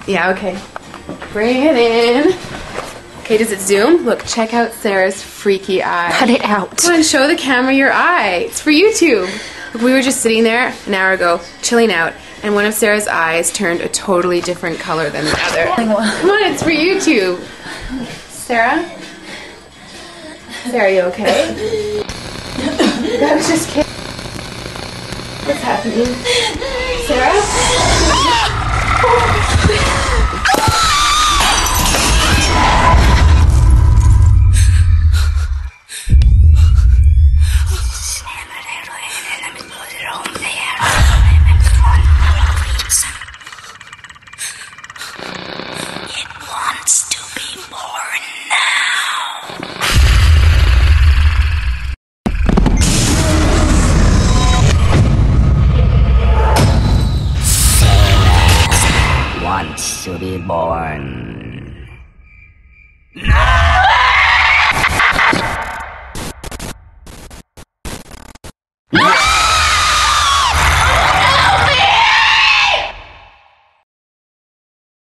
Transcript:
Yeah, okay. Bring it in. Okay, does it zoom? Look, check out Sarah's freaky eye. Cut it out. Come on, show the camera your eye. It's for YouTube. Look, we were just sitting there an hour ago, chilling out, and one of Sarah's eyes turned a totally different color than the other. Come on, it's for YouTube. Sarah? Sarah, you okay? I was just kidding. What's happening? Sarah? It wants to be born now. Wants to be born